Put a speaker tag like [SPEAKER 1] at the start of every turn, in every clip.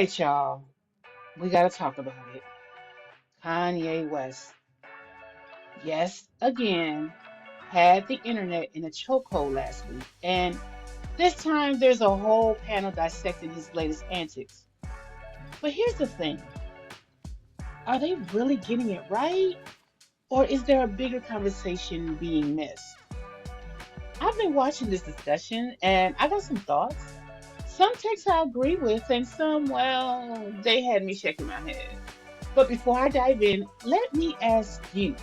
[SPEAKER 1] right, y'all. We got to talk about it. Kanye West, yes, again, had the internet in a chokehold last week. And this time there's a whole panel dissecting his latest antics. But here's the thing, are they really getting it right? Or is there a bigger conversation being missed? I've been watching this discussion and I got some thoughts. Some takes I agree with, and some, well, they had me shaking my head. But before I dive in, let me ask you,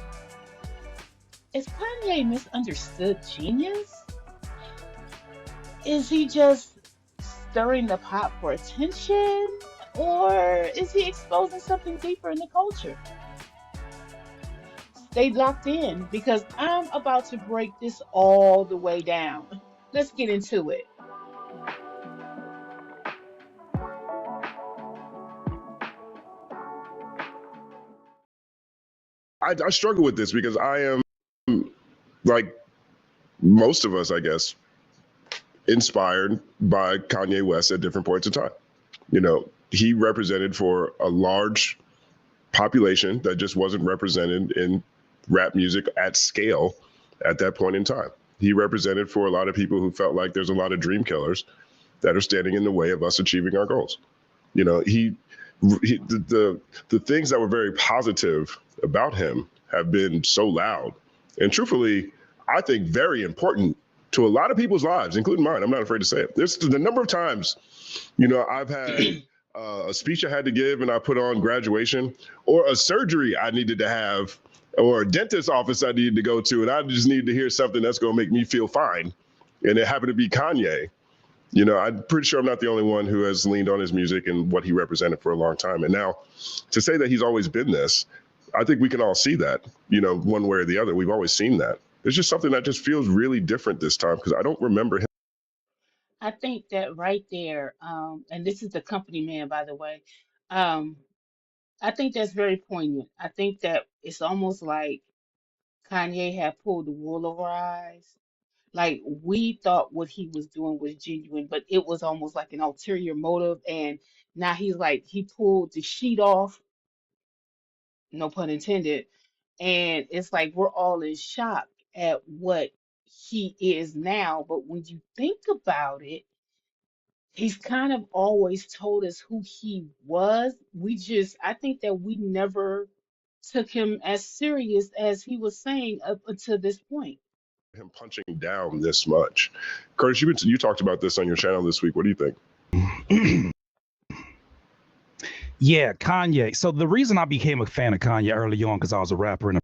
[SPEAKER 1] is Kanye misunderstood genius? Is he just stirring the pot for attention? Or is he exposing something deeper in the culture? Stay locked in because I'm about to break this all the way down. Let's get into it.
[SPEAKER 2] I struggle with this because I am, like most of us, I guess, inspired by Kanye West at different points in time. He represented for a large population that just wasn't represented in rap music at scale at that point in time. He represented for a lot of people who felt like there's a lot of dream killers that are standing in the way of us achieving our goals. The things that were very positive about him have been so loud and truthfully, I think very important to a lot of people's lives, including mine. I'm not afraid to say it. There's the number of times, I've had a speech I had to give and I put on graduation, or a surgery I needed to have, or a dentist office I needed to go to, and I just needed to hear something that's going to make me feel fine. And it happened to be Kanye. I'm pretty sure I'm not the only one who has leaned on his music and what he represented for a long time. And now to say that he's always been this, I think we can all see that, one way or the other. We've always seen that. It's just something that just feels really different this time because I don't remember him.
[SPEAKER 1] I think that right there, and this is the company man, by the way. Um, I think that's very poignant. I think that it's almost like Kanye had pulled the wool over our eyes. Like we thought what he was doing was genuine, but it was almost like an ulterior motive. And now he's like, he pulled the sheet off, no pun intended. And it's like we're all in shock at what he is now. But when you think about it, he's kind of always told us who he was. I think that we never took him as serious as he was saying up until this point.
[SPEAKER 2] Him punching down this much. Curtis, you talked about this on your channel this week. What do you think?
[SPEAKER 3] Yeah, Kanye. So the reason I became a fan of Kanye early on because I was a rapper and a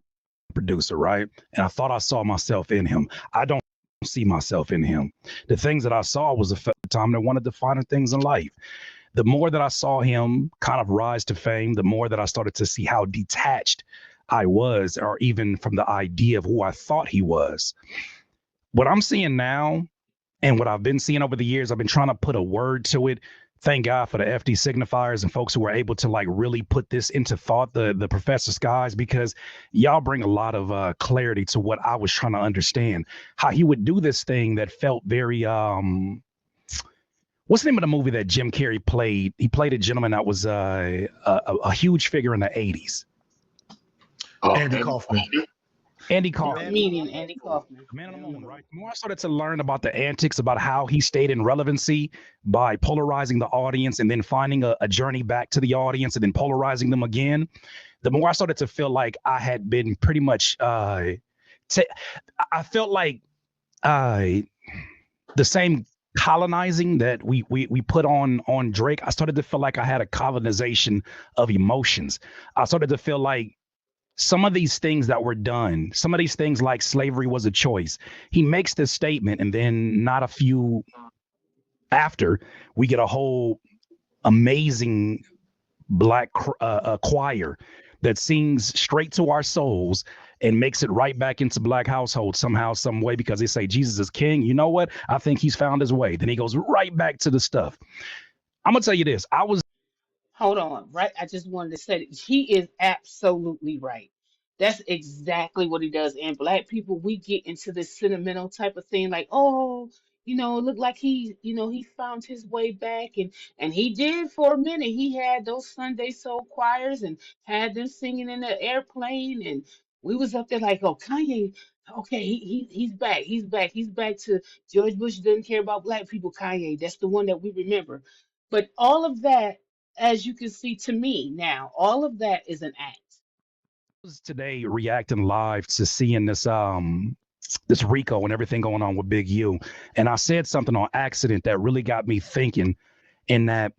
[SPEAKER 3] producer, right? And I thought I saw myself in him. I don't see myself in him. The things that I saw was the time that wanted to find things in life. The more that I saw him kind of rise to fame, the more that I started to see how detached I was, or even from the idea of who I thought he was. What I'm seeing now and what I've been seeing over the years, I've been trying to put a word to it. Thank God for the FD signifiers and folks who were able to like really put this into thought, the Professor Skies, because y'all bring a lot of clarity to what I was trying to understand. How he would do this thing that felt very what's the name of the movie that Jim Carrey played? He played a gentleman that was a huge figure in the 80s.
[SPEAKER 4] Andy Kaufman.
[SPEAKER 3] Andy Kaufman.
[SPEAKER 1] Meaning Andy Kaufman.
[SPEAKER 3] Man on the Moon, right? The more I started to learn about the antics, about how he stayed in relevancy by polarizing the audience and then finding a journey back to the audience and then polarizing them again, the more I started to feel like I had been pretty much, I felt like the same colonizing that we put on Drake. I started to feel like I had a colonization of emotions. I started to feel like some of these things that were done, some of these things like slavery was a choice. He makes this statement, and then not a few after, we get a whole amazing black choir that sings straight to our souls and makes it right back into black households somehow, some way, because they say Jesus is king. You know what? I think he's found his way. Then he goes right back to the stuff. I'm gonna tell you this.
[SPEAKER 1] Hold on, right? I just wanted to say that he is absolutely right. That's exactly what he does. And black people, we get into this sentimental type of thing, like, oh, it looked like he found his way back, and he did for a minute. He had those Sunday soul choirs and had them singing in the airplane, and we was up there like, oh, Kanye, okay, he's back, he's back to George Bush doesn't care about black people. Kanye, that's the one that we remember. But all of that, as you can see to me now, all of that is an act.
[SPEAKER 3] Was today reacting live to seeing this Rico and everything going on with Big U. And I said something on accident that really got me thinking in that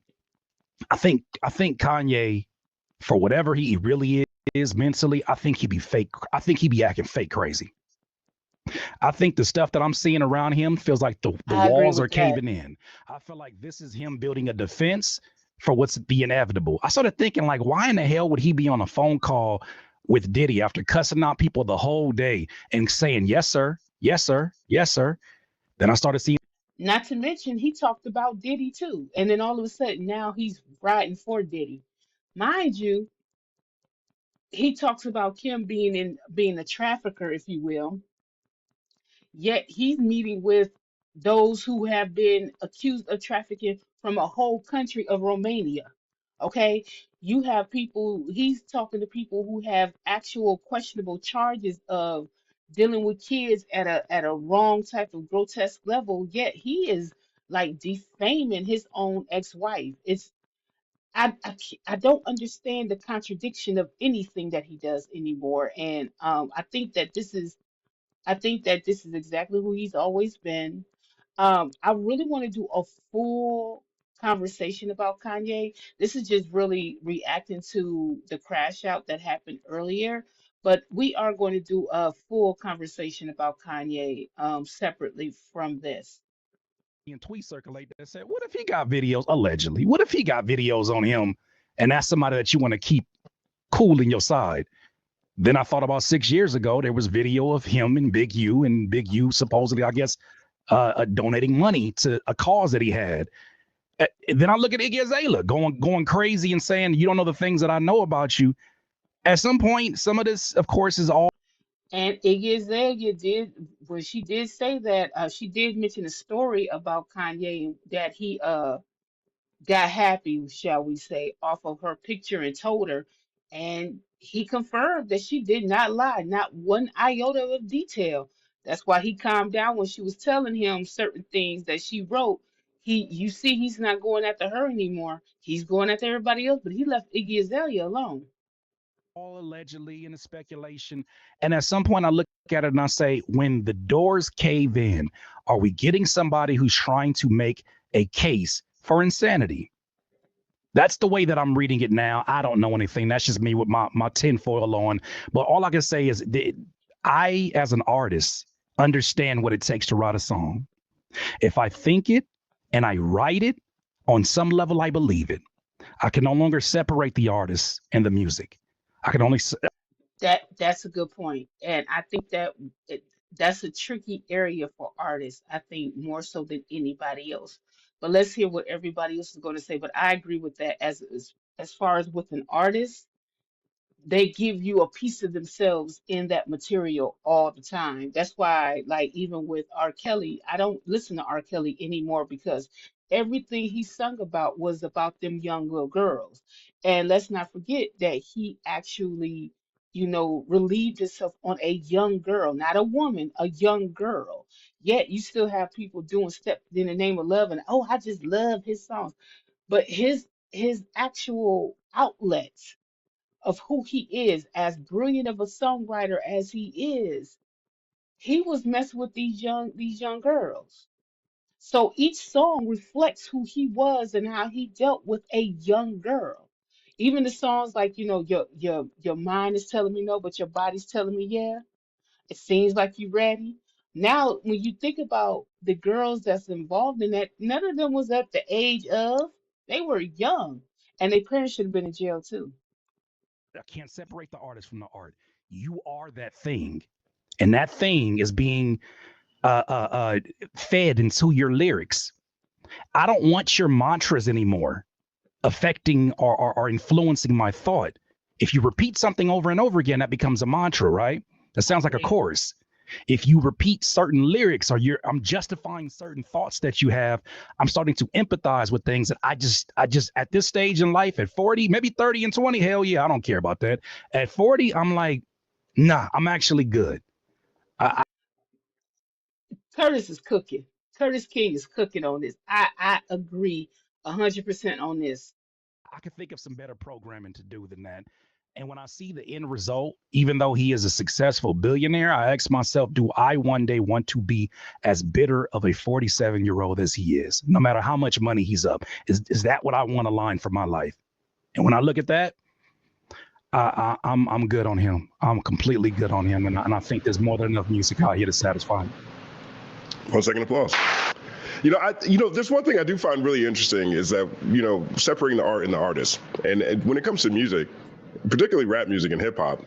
[SPEAKER 3] I think Kanye, for whatever he really is mentally, I think he be fake. I think he be acting fake crazy. I think the stuff that I'm seeing around him feels like the
[SPEAKER 1] I agree
[SPEAKER 3] walls are
[SPEAKER 1] with that.
[SPEAKER 3] caving in. I feel like this is him building a defense for what's the inevitable. I started thinking, like, why in the hell would he be on a phone call with Diddy after cussing out people the whole day and saying, yes, sir, yes, sir, yes, sir? Then I started seeing
[SPEAKER 1] Not to mention, he talked about Diddy too. And then all of a sudden, now he's riding for Diddy. Mind you, he talks about Kim being a trafficker, if you will. Yet he's meeting with those who have been accused of trafficking from a whole country of Romania. Okay? You have people, he's talking to people who have actual questionable charges of dealing with kids at a wrong type of grotesque level, yet he is like defaming his own ex-wife. I don't understand the contradiction of anything that he does anymore. And I think that this is exactly who he's always been. I really want to do a full conversation about Kanye. This is just really reacting to the crash out that happened earlier, but we are going to do a full conversation about Kanye separately from this.
[SPEAKER 3] tweets circulate that said, what if he got videos, allegedly? What if he got videos on him and that's somebody that you want to keep cool in your side? Then I thought about 6 years ago, there was video of him and Big U supposedly, I guess, donating money to a cause that he had. Then I look at Iggy Azalea going crazy and saying, you don't know the things that I know about you. At some point, some of this, of course, is all
[SPEAKER 1] And Iggy Azalea did, when she did say that, she did mention a story about Kanye that he got happy, shall we say, off of her picture and told her. And he confirmed that she did not lie, not one iota of detail. That's why he calmed down when she was telling him certain things that she wrote. You see, he's not going after her anymore. He's going after everybody else, but he left Iggy Azalea alone.
[SPEAKER 3] allegedly in the speculation. And at some point, I look at it and I say, when the doors cave in, are we getting somebody who's trying to make a case for insanity? That's the way that I'm reading it now. I don't know anything. That's just me with my tinfoil on. But all I can say is I, as an artist, understand what it takes to write a song. If I think it and I write it, on some level, I believe it. I can no longer separate the artist and the music. I can only
[SPEAKER 1] That's a good point, and I think it, that's a tricky area for artists. I think more so than anybody else. But let's hear what everybody else is going to say. But I agree with that. As far as with an artist, they give you a piece of themselves in that material all the time. That's why, like, even with R. Kelly, I don't listen to R. Kelly anymore because everything he sung about was about them young little girls. And let's not forget that he actually, relieved himself on a young girl, not a woman, a young girl. Yet you still have people doing Step in the Name of Love, and oh, I just love his songs. But his actual outlets of who he is, as brilliant of a songwriter as he was messing with these young girls. So each song reflects who he was and how he dealt with a young girl. Even the songs like, your mind is telling me no, but your body's telling me yeah. It seems like you're ready. Now, when you think about the girls that's involved in that, none of them was at the age of, they were young. And their parents should have been in jail too.
[SPEAKER 3] I can't separate the artist from the art. You are that thing, and that thing is being fed into your lyrics. I don't want your mantras anymore affecting or influencing my thought. If you repeat something over and over again, that becomes a mantra, right? That
[SPEAKER 1] I
[SPEAKER 3] sounds like a
[SPEAKER 1] agree.
[SPEAKER 3] chorus. If you repeat certain lyrics or I'm justifying certain thoughts that you have, I'm starting to empathize with things that I just at this stage in life at 40, maybe 30 and 20, hell yeah, I don't care about that. At 40, I'm like, nah, I'm actually good. I,
[SPEAKER 1] Curtis is cooking. Curtis King is cooking on this. I agree 100% on this.
[SPEAKER 3] I could think of some better programming to do than that. And when I see the end result, even though he is a successful billionaire, I ask myself, do I one day want to be as bitter of a 47-year-old as he is, no matter how much money he's up? Is that what I want to line for my life? And when I look at that, I'm good on him. I'm completely good on him, and I think there's more than enough music out here to satisfy him.
[SPEAKER 2] 1 second applause. There's one thing I do find really interesting is that, separating the art and the artist. And when it comes to music, particularly rap music and hip hop,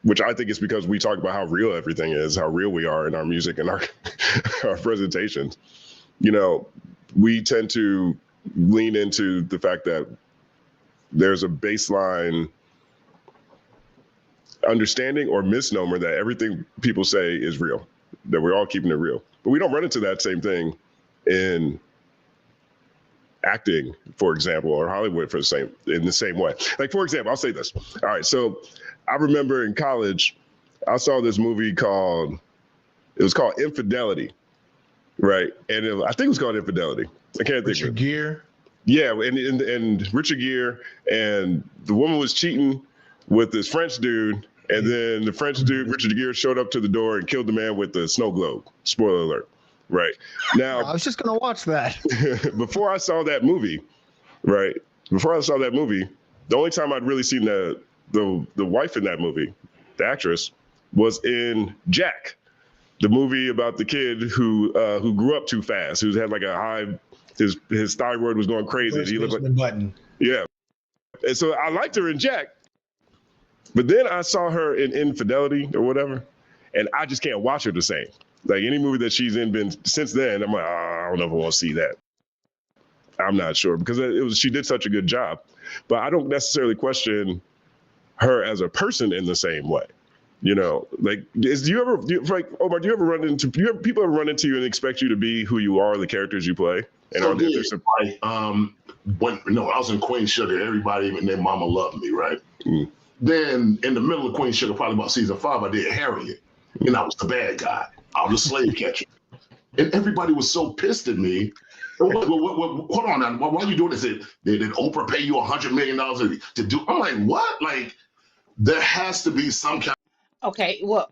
[SPEAKER 2] which I think is because we talk about how real everything is, how real we are in our music and our our presentations. We tend to lean into the fact that there's a baseline understanding or misnomer that everything people say is real, that we're all keeping it real. But we don't run into that same thing in acting, for example, or Hollywood in the same way. Like, for example, I'll say this. All right, so I remember in college, I saw this movie called Infidelity, right? And I think it was called Infidelity. I can't think
[SPEAKER 4] Richard
[SPEAKER 2] of it.
[SPEAKER 4] Gere.
[SPEAKER 2] Yeah, and Richard Gere, and the woman was cheating with this French dude, and then the French dude, Richard Gere, showed up to the door and killed the man with the snow globe. Spoiler alert. Right. Now,
[SPEAKER 4] I was just gonna watch that.
[SPEAKER 2] before I saw that movie, the only time I'd really seen the wife in that movie, the actress, was in Jack, the movie about the kid who grew up too fast, who had like a high, his thyroid was going crazy. He looked like
[SPEAKER 4] button.
[SPEAKER 2] Yeah. And so I liked her in Jack, but then I saw her in Infidelity or whatever, and I just can't watch her the same. Like any movie that she's in since then, I'm like, I don't know if I want to see that. I'm not sure because she did such a good job, but I don't necessarily question her as a person in the same way. Like, Omar, do you ever run into, people ever run into you and expect you to be who you are, the characters you play? And
[SPEAKER 5] So yeah, like I was in Queen Sugar, everybody even their mama loved me, right?
[SPEAKER 2] Mm.
[SPEAKER 5] Then in the middle of Queen Sugar, probably about season 5, I did Harriet, and I was the bad guy. I was a slave catcher, and everybody was so pissed at me. Hold on, now. Why are you doing this? Did Oprah pay you $100 million to do? I'm like, what? Like, there has to be some kind.
[SPEAKER 1] Okay, well,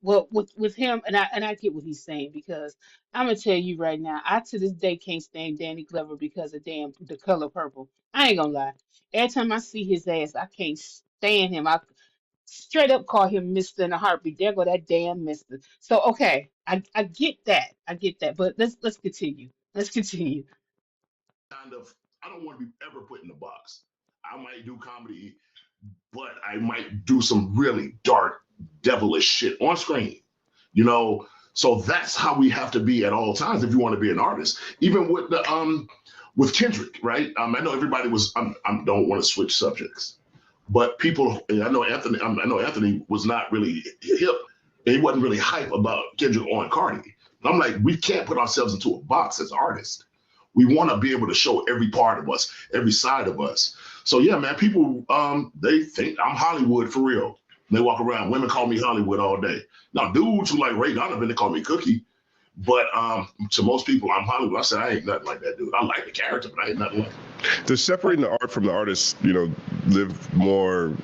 [SPEAKER 1] with him, and I get what he's saying because I'm gonna tell you right now, I to this day can't stand Danny Glover because of damn the color purple. I ain't gonna lie. Every time I see his ass, I can't stand him. I straight up call him Mister in a heartbeat. There go that damn Mister. So okay, I get that, But let's continue. Let's continue.
[SPEAKER 5] I don't want to be ever put in a box. I might do comedy, but I might do some really dark, devilish shit on screen. So that's how we have to be at all times if you want to be an artist. Even with Kendrick, right? I know everybody was. I don't want to switch subjects, but people. I know Anthony. I know Anthony was not really hip, and he wasn't really hype about Kendrick on Cardi. And I'm like, we can't put ourselves into a box as artists. We want to be able to show every part of us, every side of us. So yeah, man, people they think I'm Hollywood for real. They walk around. Women call me Hollywood all day. Now, dudes who like Ray Donovan, they call me Cookie. But to most people, I'm Hollywood. I said I ain't nothing like that dude. I like the character, but I ain't nothing like it.
[SPEAKER 2] Does separating the art from the artist, live more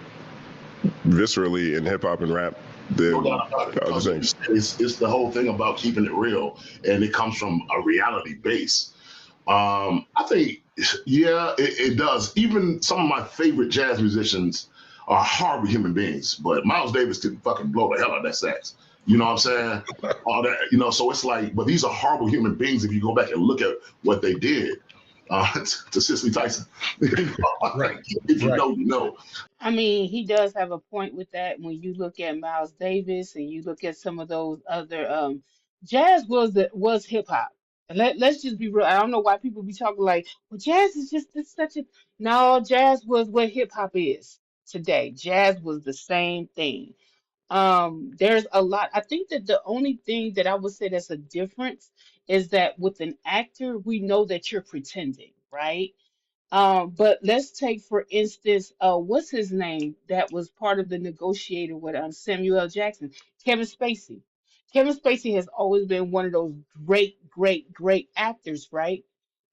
[SPEAKER 2] viscerally in hip hop and rap than
[SPEAKER 5] No doubt about it.
[SPEAKER 2] other things?
[SPEAKER 5] It's the whole thing about keeping it real, and it comes from a reality base. I think, yeah, it does. Even some of my favorite jazz musicians are horrible human beings, but Miles Davis can fucking blow the hell out of that sax. You know what I'm saying? All that, so it's like, but these are horrible human beings if you go back and look at what they did to Cicely Tyson.
[SPEAKER 4] Right.
[SPEAKER 5] If you
[SPEAKER 4] Right.
[SPEAKER 5] know, you know.
[SPEAKER 1] I mean, he does have a point with that when you look at Miles Davis and you look at some of those other jazz was hip hop. And let's just be real. I don't know why people be talking like, well, jazz is just this such a no, jazz was what hip hop is today. Jazz was the same thing. There's a lot. I think that the only thing that I would say that's a difference is that with an actor, we know that you're pretending, right? But let's take for instance, what's his name that was part of the negotiator with Samuel L. Jackson, Kevin Spacey. Kevin Spacey has always been one of those great, great, great actors, right?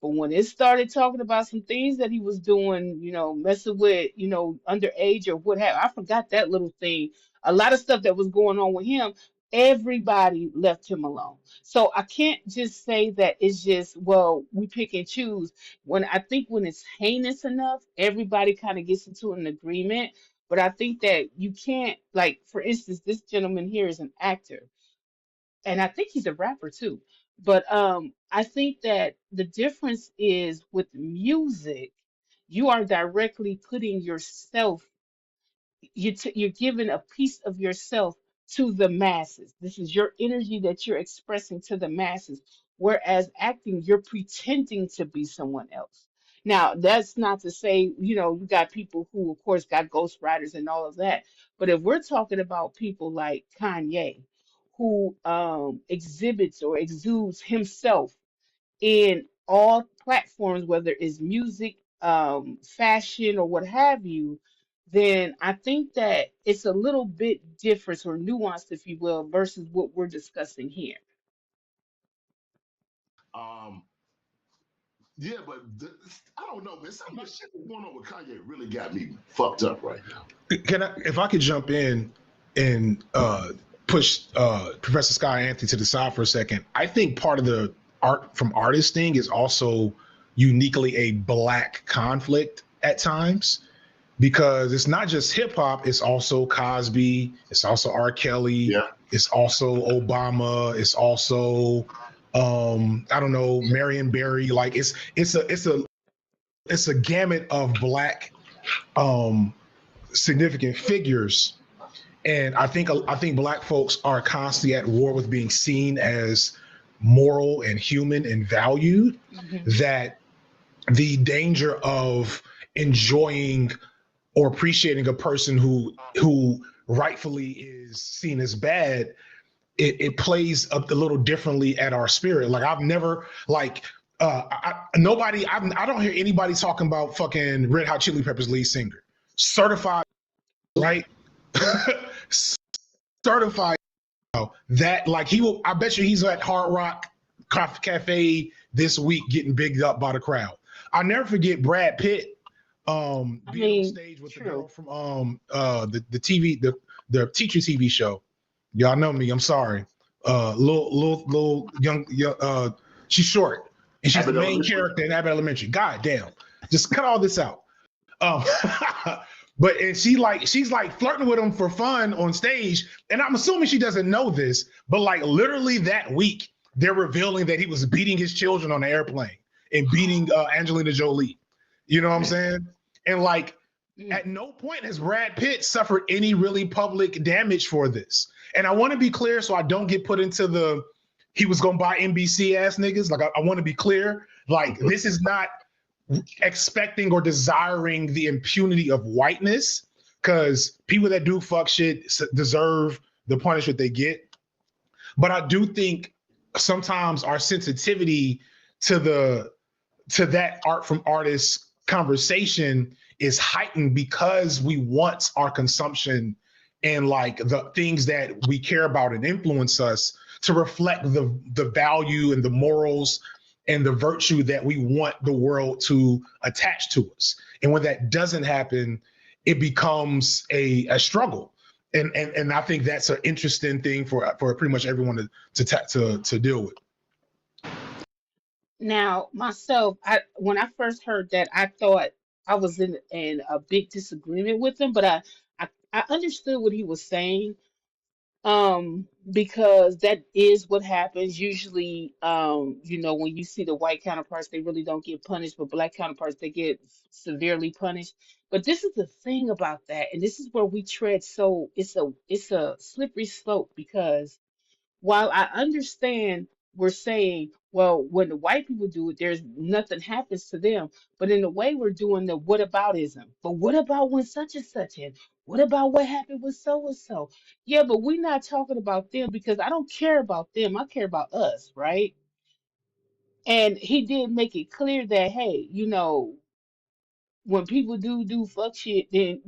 [SPEAKER 1] But when it started talking about some things that he was doing, messing with, underage or what have I forgot that little thing. A lot of stuff that was going on with him, everybody left him alone. So I can't just say that it's just, well, we pick and choose. When it's heinous enough, everybody kind of gets into an agreement. But I think that you can't, like, for instance, this gentleman here is an actor, and I think he's a rapper too. But I think that the difference is with music, you are directly putting yourself, you're giving a piece of yourself to the masses. This is your energy that you're expressing to the masses. Whereas acting, you're pretending to be someone else. Now, that's not to say, you got people who, of course, got ghostwriters and all of that. But if we're talking about people like Kanye, who exhibits or exudes himself in all platforms, whether it's music, fashion, or what have you, then I think that it's a little bit different or nuanced, if you will, versus what we're discussing here.
[SPEAKER 5] Um, yeah, but I don't know, man. Some of the shit that's going on with Kanye really got me fucked up right now.
[SPEAKER 4] If I could jump in and push Professor Sky Anthony to the side for a second, I think part of the art from artist thing is also uniquely a black conflict at times because it's not just hip hop, it's also Cosby, it's also R. Kelly,
[SPEAKER 5] Yeah.
[SPEAKER 4] it's also Obama, it's also I don't know, Marion Barry. Like it's a gamut of black um significant figures. And I think black folks are constantly at war with being seen as moral and human and valued,
[SPEAKER 1] Hmm.
[SPEAKER 4] that the danger of enjoying or appreciating a person who rightfully is seen as bad, it plays up a little differently at our spirit. Like I've never like nobody I don't hear anybody talking about fucking Red Hot Chili Peppers lead singer, certified, right? Certified that like he will. I bet you he's at Hard Rock Cafe this week getting bigged up by the crowd. I'll never forget Brad Pitt
[SPEAKER 1] I
[SPEAKER 4] being on
[SPEAKER 1] mean,
[SPEAKER 4] stage with the girl
[SPEAKER 1] true.
[SPEAKER 4] from the TV the teacher TV show. Y'all know me. I'm sorry. Little young. She's short and she's the
[SPEAKER 5] Abbott
[SPEAKER 4] main
[SPEAKER 5] Elementary.
[SPEAKER 4] character in Abbott Elementary. God damn. Just cut all this out. Um, but and she's like flirting with him for fun on stage, and I'm assuming she doesn't know this, but like literally that week they're revealing that he was beating his children on the airplane and beating Angelina Jolie. You know what I'm saying? And like
[SPEAKER 1] Mm.
[SPEAKER 4] at no point has Brad Pitt suffered any really public damage for this. And I want to be clear so I don't get put into the he was gonna buy NBC ass niggas. Like I want to be clear. Like this is not expecting or desiring the impunity of whiteness, because people that do fuck shit deserve the punishment they get. But I do think sometimes our sensitivity to the to that art from artists conversation is heightened because we want our consumption and like the things that we care about and influence us to reflect the value and the morals and the virtue that we want the world to attach to us. And when that doesn't happen, it becomes a struggle. And I think that's an interesting thing for pretty much everyone to deal with.
[SPEAKER 1] Now, myself, when I first heard that, I thought I was in a big disagreement with him, but I understood what he was saying. Because that is what happens usually. When you see the white counterparts, they really don't get punished, but black counterparts, they get severely punished. But this is the thing about that, and this is where we tread. So it's a slippery slope because while I understand we're saying, well, when the white people do it, there's nothing happens to them. But in a way, we're doing the whataboutism. But what about when such and such? And what about what happened with so and so? Yeah, but we're not talking about them because I don't care about them. I care about us, right? And he did make it clear that, hey, when people do fuck shit, then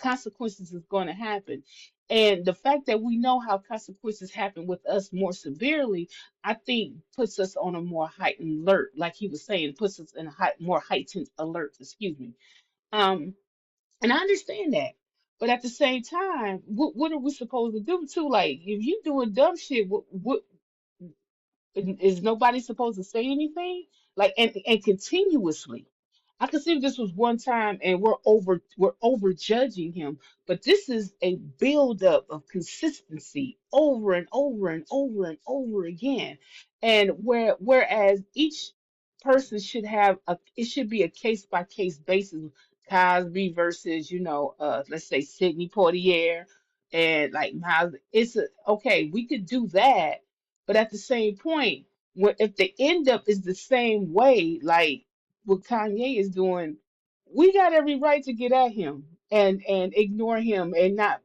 [SPEAKER 1] consequences is going to happen. And the fact that we know how consequences happen with us more severely, I think puts us on a more heightened alert. Like he was saying, puts us in a more heightened alert. Excuse me. Um, and I understand that, but at the same time, what are we supposed to do too? Like, if you doing dumb shit, what is nobody supposed to say anything? Like, and continuously. I can see if this was one time and we're over judging him, but this is a buildup of consistency over and over and over and over again. And whereas each person should have it should be a case by case basis. Cosby versus, let's say Sidney Poitier and like Miles. Okay, we could do that, but at the same point, if the end up is the same way, like what Kanye is doing, we got every right to get at him and ignore him and not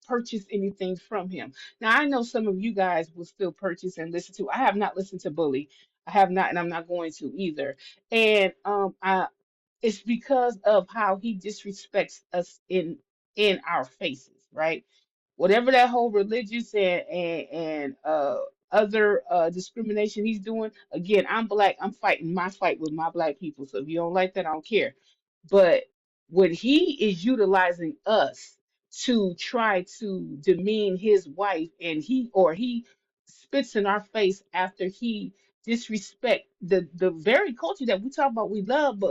[SPEAKER 1] purchase anything from him. Now I know some of you guys will still purchase and listen to. I have not listened to Bully. I have not, and I'm not going to either. And I it's because of how he disrespects us in our faces, right? Whatever that whole religious and other discrimination he's doing. Again, I'm black. I'm fighting my fight with my black people. So if you don't like that, I don't care. But when he is utilizing us to try to demean his wife, and he spits in our face after he disrespect the very culture that we talk about we love,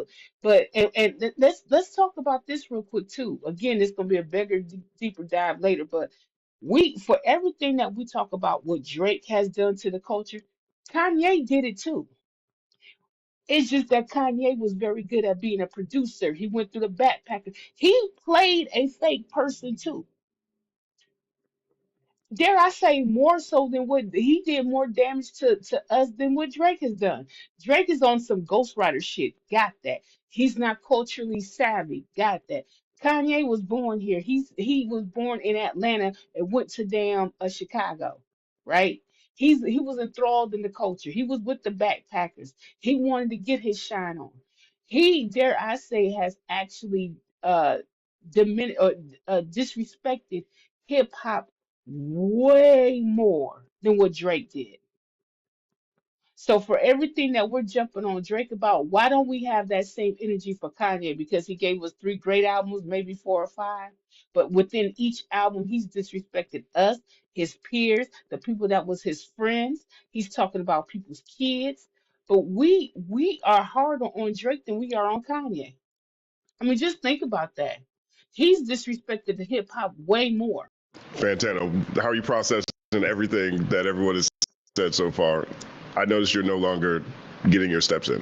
[SPEAKER 1] let's talk about this real quick too. Again, it's gonna be a bigger, deeper dive later, but we for everything that we talk about what Drake has done to the culture, Kanye did it too. It's just that Kanye was very good at being a producer. He went through the backpacker. He played a fake person too. Dare I say more so than what he did more damage to us than what Drake has done. Drake is on some ghostwriter shit. Got that. He's not culturally savvy. Got that. Kanye was born here. He was born in Atlanta and went to damn Chicago, right? He was enthralled in the culture. He was with the backpackers. He wanted to get his shine on. He, dare I say, has actually disrespected hip hop way more than what Drake did. So for everything that we're jumping on Drake about, why don't we have that same energy for Kanye? Because he gave us three great albums, maybe four or five. But within each album, he's disrespected us, his peers, the people that was his friends. He's talking about people's kids. But we are harder on Drake than we are on Kanye. I mean, just think about that. He's disrespected the hip hop way more.
[SPEAKER 2] Fantano, how are you processing everything that everyone has said so far? I noticed you're no longer getting your steps in.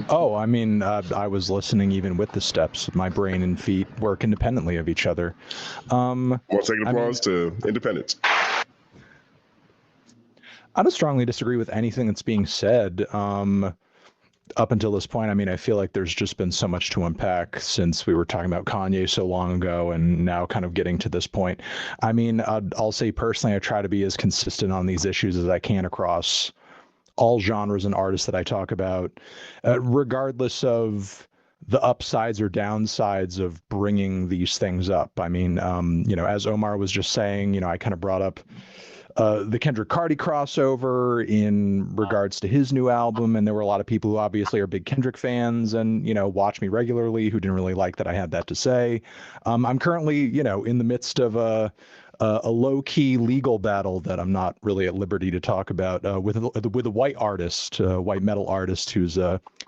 [SPEAKER 3] Oh, I mean, I was listening even with the steps. My brain and feet work independently of each other.
[SPEAKER 2] 1 second applause to independence.
[SPEAKER 3] I don't strongly disagree with anything that's being said. Up until this point, I mean, I feel like there's just been so much to unpack since we were talking about Kanye so long ago and now kind of getting to this point. I mean, I'll say personally, I try to be as consistent on these issues as I can across all genres and artists that I talk about, regardless of the upsides or downsides of bringing these things up. I mean, as Omar was just saying, I kind of brought up the Kendrick Cardi crossover in regards to his new album, and there were a lot of people who obviously are big Kendrick fans and watch me regularly who didn't really like that I had that to say. I'm currently in the midst of a low-key legal battle that I'm not really at liberty to talk about with a white artist, white metal artist who's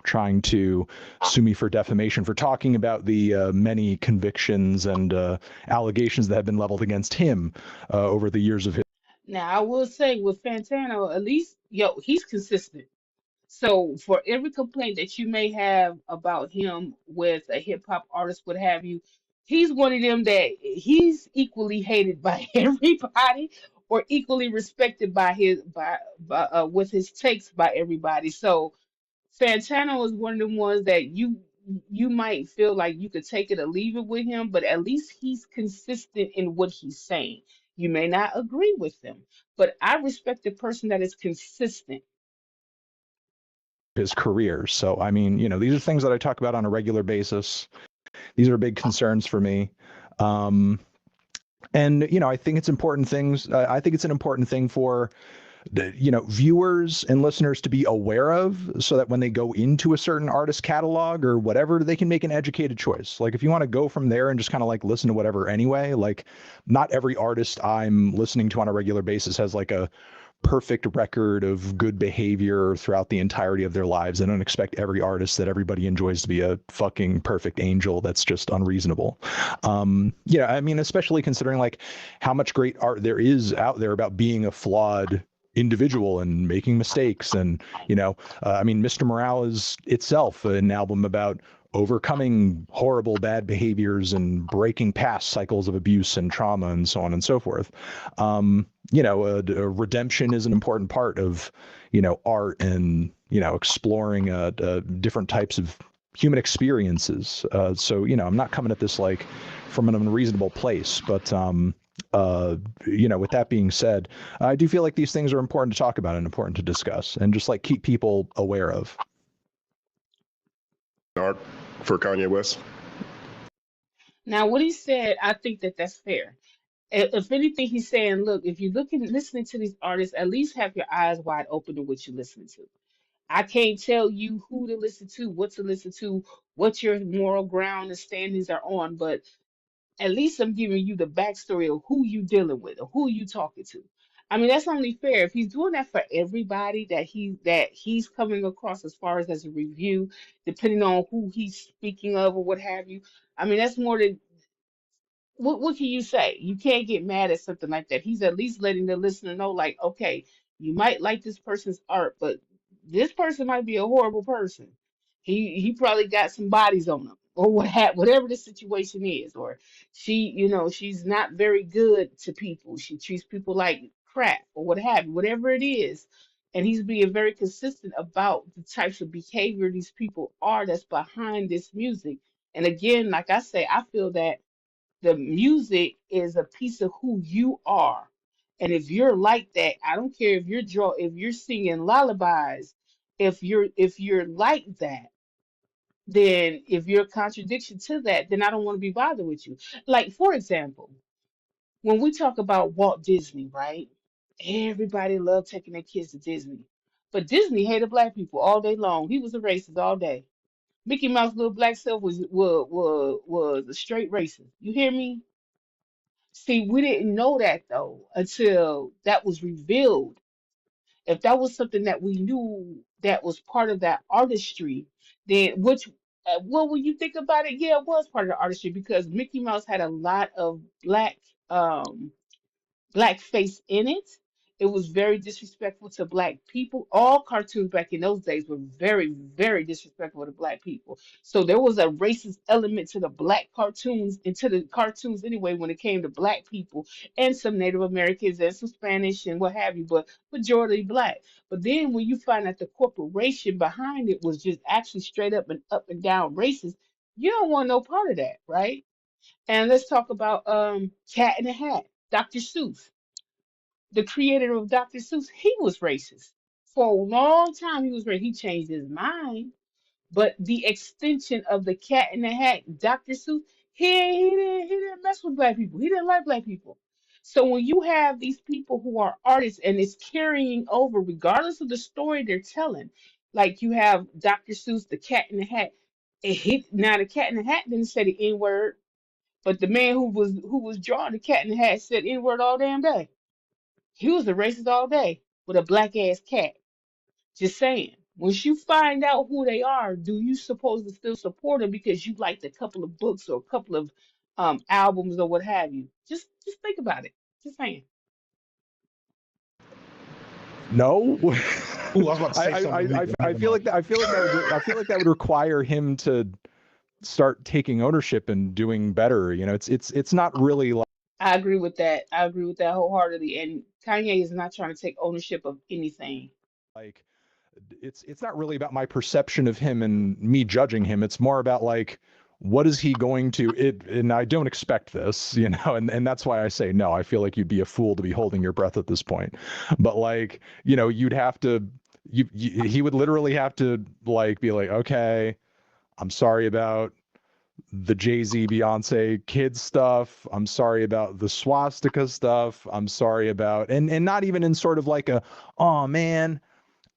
[SPEAKER 3] trying to sue me for defamation for talking about the many convictions and allegations that have been leveled against him over the years of his.
[SPEAKER 1] Now, I will say with Fantano, at least, he's consistent. So for every complaint that you may have about him with a hip hop artist, what have you, he's one of them that he's equally hated by everybody, or equally respected by with his takes by everybody. So Fantano is one of the ones that you might feel like you could take it or leave it with him, but at least he's consistent in what he's saying. You may not agree with him, but I respect the person that is consistent.
[SPEAKER 6] his career. So, I mean, these are things that I talk about on a regular basis. These are big concerns for me. And, I think it's important things. I think it's an important thing for viewers and listeners to be aware of, so that when they go into a certain artist catalog or whatever, they can make an educated choice. Like, if you want to go from there and just kind of like listen to whatever anyway, like, not every artist I'm listening to on a regular basis has like a perfect record of good behavior throughout the entirety of their lives. I don't expect every artist that everybody enjoys to be a fucking perfect angel. That's just unreasonable. I mean, especially considering like how much great art there is out there about being a flawed individual and making mistakes. And, I mean, Mr. Morale is itself an album about overcoming horrible bad behaviors and breaking past cycles of abuse and trauma and so on and so forth. Redemption is an important part of, art and, exploring different types of human experiences. So, I'm not coming at this like from an unreasonable place, but, with that being said, I do feel like these things are important to talk about and important to discuss and just like keep people aware of.
[SPEAKER 2] Art for Kanye West.
[SPEAKER 1] Now, what he said, I think that that's fair. If anything, he's saying, look, if you're listening to these artists, at least have your eyes wide open to what you're listening to. I can't tell you who to listen to, what to listen to, what your moral ground and standings are on, but at least I'm giving you the backstory of who you dealing with or who you talking to. I mean, that's only fair. If he's doing that for everybody that he's coming across as far as a review, depending on who he's speaking of or what have you. I mean, that's more than what can you say? You can't get mad at something like that. He's at least letting the listener know, like, okay, you might like this person's art, but this person might be a horrible person. He probably got some bodies on him, or whatever the situation is, or she's not very good to people. She treats people like crap, or what have you, whatever it is. And he's being very consistent about the types of behavior these people are that's behind this music. And again, like I say, I feel that the music is a piece of who you are. And if you're like that, I don't care if you're singing lullabies, if you're like that, then if you're a contradiction to that, then I don't want to be bothered with you. Like, for example, when we talk about Walt Disney, right? Everybody loved taking their kids to Disney. But Disney hated black people all day long. He was a racist all day. Mickey Mouse little black self was a straight racist. You hear me? See, we didn't know that though until that was revealed. If that was something that we knew that was part of that artistry, then well, when you think about it, yeah, it was part of the artistry because Mickey Mouse had a lot of um blackface in it. It was very disrespectful to black people. All cartoons back in those days were very, very disrespectful to black people. So there was a racist element to the black cartoons and to the cartoons anyway when it came to black people and some Native Americans and some Spanish and what have you, but majority black. But then when you find out the corporation behind it was just actually straight up and down racist, you don't want no part of that, right? And let's talk about Cat in the Hat, Dr. Seuss, the creator of Dr. Seuss. He was racist for a long time. He was racist. He changed his mind, but the extension of the Cat in the Hat, Dr. Seuss, he didn't mess with black people. He didn't like black people. So when you have these people who are artists and it's carrying over, regardless of the story they're telling, like you have Dr. Seuss, the Cat in the Hat. Now the Cat in the Hat didn't say the N word, but the man who was drawing the Cat in the Hat said N word all damn day. He was a racist all day with a black ass cat. Just saying. Once you find out who they are, do you suppose to still support them because you liked a couple of books or a couple of albums or what have you? Just think about it. Just saying.
[SPEAKER 6] No.
[SPEAKER 4] Ooh, I was about to say something.
[SPEAKER 6] I feel like that would require him to start taking ownership and doing better. It's not really like.
[SPEAKER 1] I agree with that. I agree with that wholeheartedly. And Kanye is not trying to take ownership of anything.
[SPEAKER 6] Like, it's not really about my perception of him and me judging him. It's more about like, what is he going to it? And I don't expect this, you know, and that's why I say no. I feel like you'd be a fool to be holding your breath at this point. But like, you know, you'd have to, he would literally have to like be like, okay, I'm sorry about the Jay-Z Beyonce kids stuff. I'm sorry about the swastika stuff. I'm sorry about and not even in sort of like a, oh man,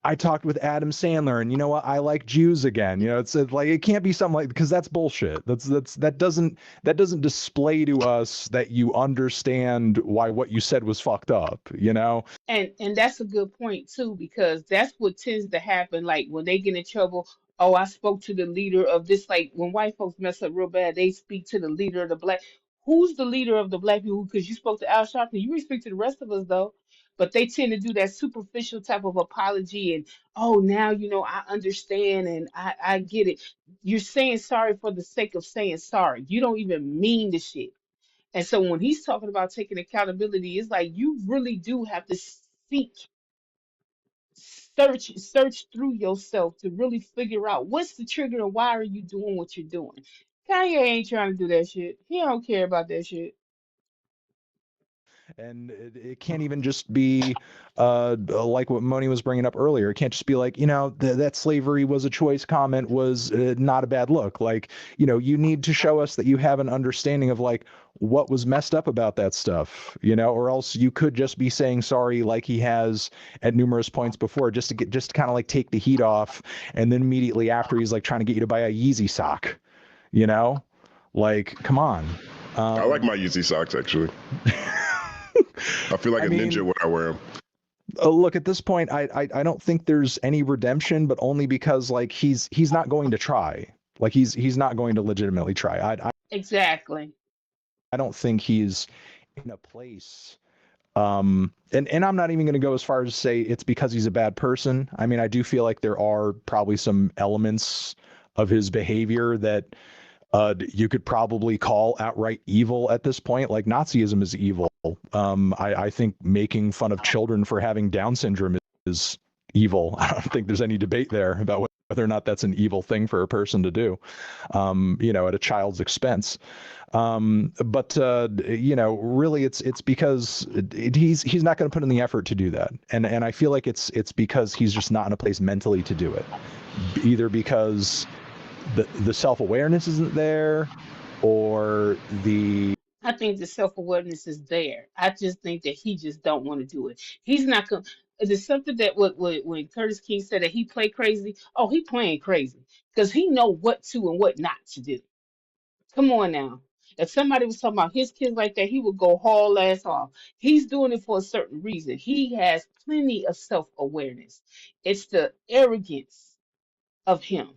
[SPEAKER 6] I talked with Adam Sandler and you know what? I like Jews again. You know, it's like it can't be something like, because that's bullshit. That doesn't display to us that you understand why what you said was fucked up, you know?
[SPEAKER 1] And that's a good point too, because that's what tends to happen. Like when they get in trouble, oh, I spoke to the leader of this. Like when white folks mess up real bad, they speak to the leader of the black. Who's the leader of the black people? Because you spoke to Al Sharpton, you speak to the rest of us though. But they tend to do that superficial type of apology and oh, now you know I understand and I get it. You're saying sorry for the sake of saying sorry. You don't even mean the shit. And so when he's talking about taking accountability, it's like you really do have to seek, search through yourself to really figure out what's the trigger and why are you doing what you're doing. Kanye ain't trying to do that shit. He don't care about that shit.
[SPEAKER 6] And it can't even just be like what Moni was bringing up earlier. It can't just be like, you know, that slavery was a choice comment was not a bad look. Like, you know, you need to show us that you have an understanding of like what was messed up about that stuff, you know, or else you could just be saying sorry like he has at numerous points before, just to kind of like take the heat off. And then immediately after, he's like trying to get you to buy a Yeezy sock, you know, like, come on.
[SPEAKER 2] I like my Yeezy socks actually. I feel like a ninja when I wear them.
[SPEAKER 6] Look, at this point, I don't think there's any redemption, but only because like he's not going to try. Like he's not going to legitimately try.
[SPEAKER 1] Exactly.
[SPEAKER 6] I don't think he's in a place. And I'm not even going to go as far as to say it's because he's a bad person. I mean, I do feel like there are probably some elements of his behavior that you could probably call outright evil at this point. Like Nazism is evil. I think making fun of children for having Down syndrome is evil. I don't think there's any debate there about whether or not that's an evil thing for a person to do, you know, at a child's expense. But you know, really, it's because he's not going to put in the effort to do that, and I feel like it's because he's just not in a place mentally to do it, either because the self-awareness isn't there, or
[SPEAKER 1] I think the self-awareness is there. I just think that he just don't want to do it. He's not going. There's something that when Curtis King said that he played crazy. Oh, he playing crazy because he know what to and what not to do. Come on now. If somebody was talking about his kids like that, he would go haul ass off. He's doing it for a certain reason. He has plenty of self-awareness. It's the arrogance of him.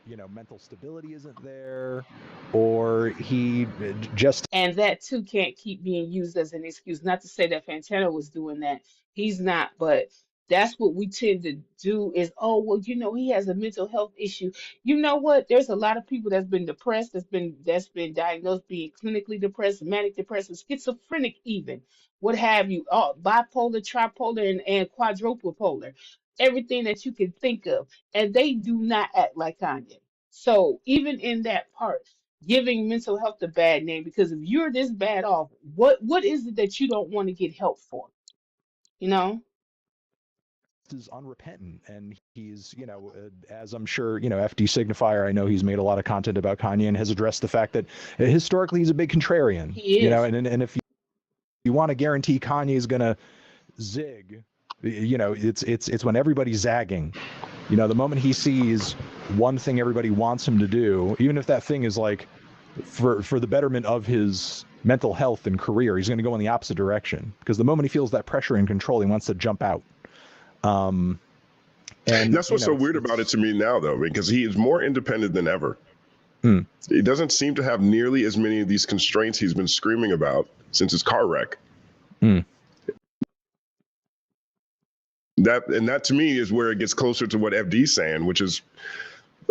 [SPEAKER 6] you know, mental stability isn't there, or he just
[SPEAKER 1] And that too can't keep being used as an excuse. Not to say that Fantano was doing that. He's not, but that's what we tend to do is, oh, well, you know, he has a mental health issue. You know what? There's a lot of people that's been depressed, that's been diagnosed being clinically depressed, manic depressive, schizophrenic even, what have you, bipolar, tripolar, and quadruple polar, everything that you can think of. And they do not act like Kanye. So even in that part, giving mental health a bad name, because if you're this bad off, what is it that you don't want to get help for? You know?
[SPEAKER 6] is unrepentant, and he's, you know, as I'm sure, you know, FD Signifier, I know he's made a lot of content about Kanye and has addressed the fact that historically he's a big contrarian,
[SPEAKER 1] He
[SPEAKER 6] you know,
[SPEAKER 1] is.
[SPEAKER 6] and if you want to guarantee Kanye is gonna zig, you know, it's when everybody's zagging. You know, the moment he sees one thing everybody wants him to do, even if that thing is like for the betterment of his mental health and career, he's going to go in the opposite direction, because the moment he feels that pressure and control, he wants to jump out. And
[SPEAKER 2] that's what's so weird about it to me now, though, because he is more independent than ever. He doesn't seem to have nearly as many of these constraints he's been screaming about since his car wreck. That to me is where it gets closer to what FD's saying, which is,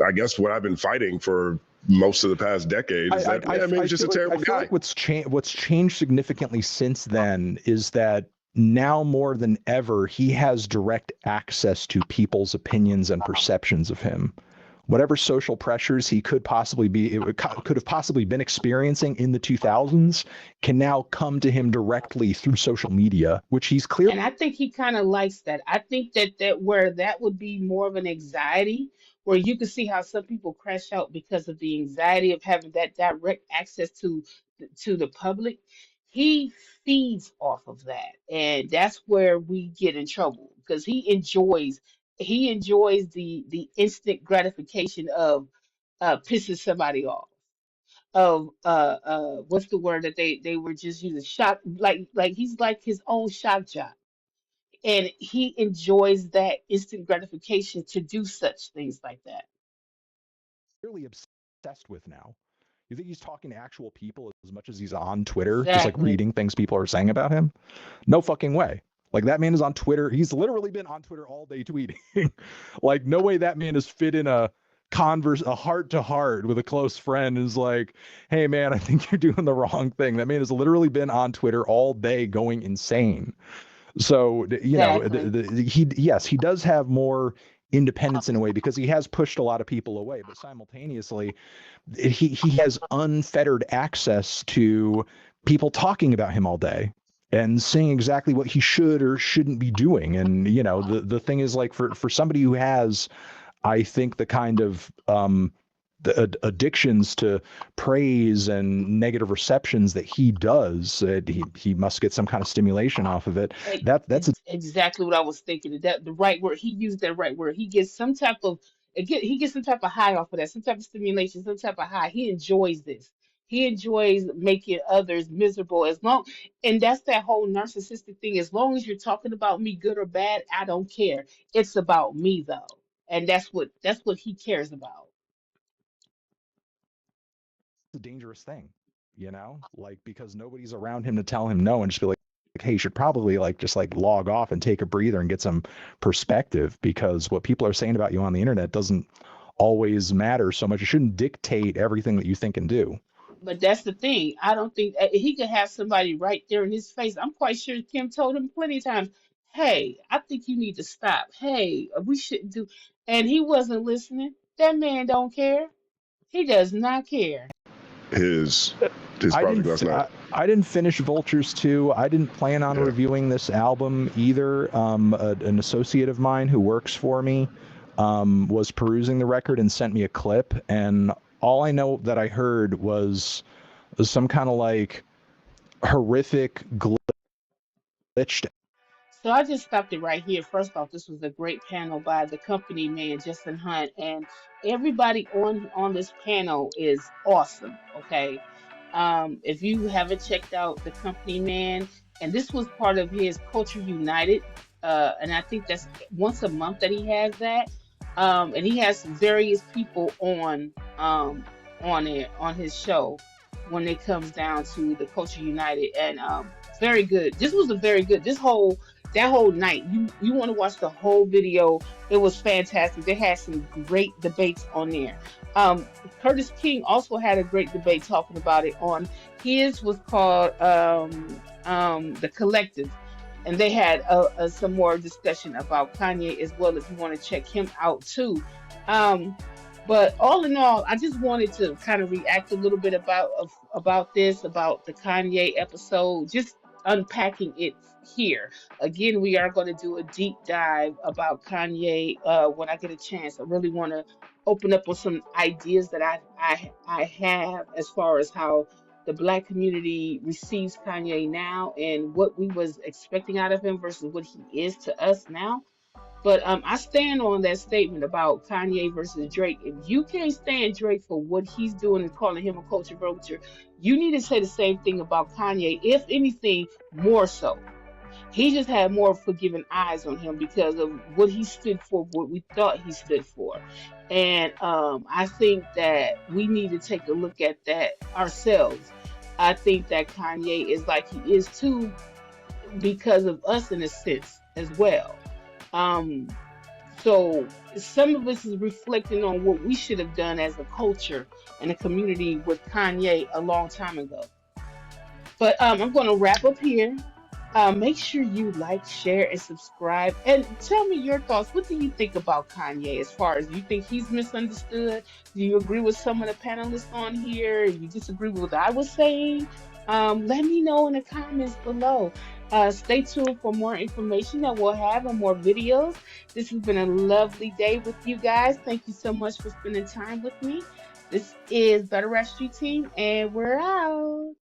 [SPEAKER 2] I guess, what I've been fighting for most of the past decade is that maybe he's just a terrible
[SPEAKER 6] I feel
[SPEAKER 2] guy.
[SPEAKER 6] like what's changed significantly since then is that now more than ever, he has direct access to people's opinions and perceptions of him. Whatever social pressures he could have possibly been experiencing in the 2000s can now come to him directly through social media, which he's clearly.
[SPEAKER 1] And I think he kind of likes that. I think that where that would be more of an anxiety, where you can see how some people crash out because of the anxiety of having that direct access to the public. He feeds off of that, and that's where we get in trouble because he enjoys the instant gratification of pissing somebody off, of what's the word that they were just using, shock, like he's like his own shock jock, and he enjoys that instant gratification to do such things like that.
[SPEAKER 6] Clearly obsessed with now. You think he's talking to actual people as much as he's on Twitter, just like
[SPEAKER 1] Exactly.
[SPEAKER 6] reading things people are saying about him? No fucking way. Like, that man is on Twitter. He's literally been on Twitter all day tweeting. Like, no way that man has fit in a heart to heart with a close friend is like, hey man, I think you're doing the wrong thing. That man has literally been on Twitter all day going insane. So, you know,
[SPEAKER 1] Exactly.
[SPEAKER 6] he does have more independence in a way because he has pushed a lot of people away, but simultaneously he has unfettered access to people talking about him all day and saying exactly what he should or shouldn't be doing. And, you know, the thing is, like, for somebody who has, I think, the kind of the addictions to praise and negative receptions that he does, he must get some kind of stimulation off of it. That's
[SPEAKER 1] It's exactly what I was thinking. That the right word. He used that right word. He gets some type of he gets some type of high off of that, some type of stimulation, some type of high. He enjoys this. He enjoys making others miserable and that's that whole narcissistic thing. As long as you're talking about me, good or bad, I don't care. It's about me though, and that's what he cares about.
[SPEAKER 6] a dangerous thing, you know, like, because nobody's around him to tell him no and just be like, hey, you should probably just log off and take a breather and get some perspective, because what people are saying about you on the internet doesn't always matter so much. It shouldn't dictate everything that you think and do.
[SPEAKER 1] But that's the thing. I don't think he could have somebody right there in his face. I'm quite sure Kim told him plenty of times, "Hey, I think you need to stop. Hey, we shouldn't do." And he wasn't listening. That man don't care. He does not care.
[SPEAKER 2] His
[SPEAKER 6] I
[SPEAKER 2] project
[SPEAKER 6] didn't.
[SPEAKER 2] last night.
[SPEAKER 6] I didn't finish Vultures 2. I didn't plan on reviewing this album either. An associate of mine who works for me was perusing the record and sent me a clip, and all I know that I heard was some kind of like horrific glitched.
[SPEAKER 1] So I just stopped it right here. First off, this was a great panel by the company man, Justin Hunt, and everybody on this panel is awesome. Okay, if you haven't checked out the company man, and this was part of his Culture United, and I think that's once a month that he has that, and he has various people on it on his show when it comes down to the Culture United, and very good. This was a very good. That whole night, you want to watch the whole video. It was fantastic. They had some great debates on there. Um, Curtis King also had a great debate talking about it on his was called The Collective, and they had some more discussion about Kanye as well. If you want to check him out too. Um, but all in all, I just wanted to kind of react a little bit about this, about the Kanye episode, just unpacking it here. Again, we are going to do a deep dive about Kanye when I get a chance. I really want to open up with some ideas that I have as far as how the Black community receives Kanye now and what we was expecting out of him versus what he is to us now. But I stand on that statement about Kanye versus Drake. If you can't stand Drake for what he's doing and calling him a culture vulture, you need to say the same thing about Kanye. If anything, more so. He just had more forgiving eyes on him because of what he stood for, what we thought he stood for. And I think that we need to take a look at that ourselves. I think that Kanye is like he is too because of us in a sense as well. Um, So some of us is reflecting on what we should have done as a culture and a community with Kanye a long time ago. But I'm going to wrap up here. Make sure you like, share, and subscribe. And tell me your thoughts. What do you think about Kanye as far as you think he's misunderstood? Do you agree with some of the panelists on here? You disagree with what I was saying? Let me know in the comments below. Stay tuned for more information that we'll have and more videos. This has been a lovely day with you guys. Thank you so much for spending time with me. This is Better Rap Street Team, and we're out.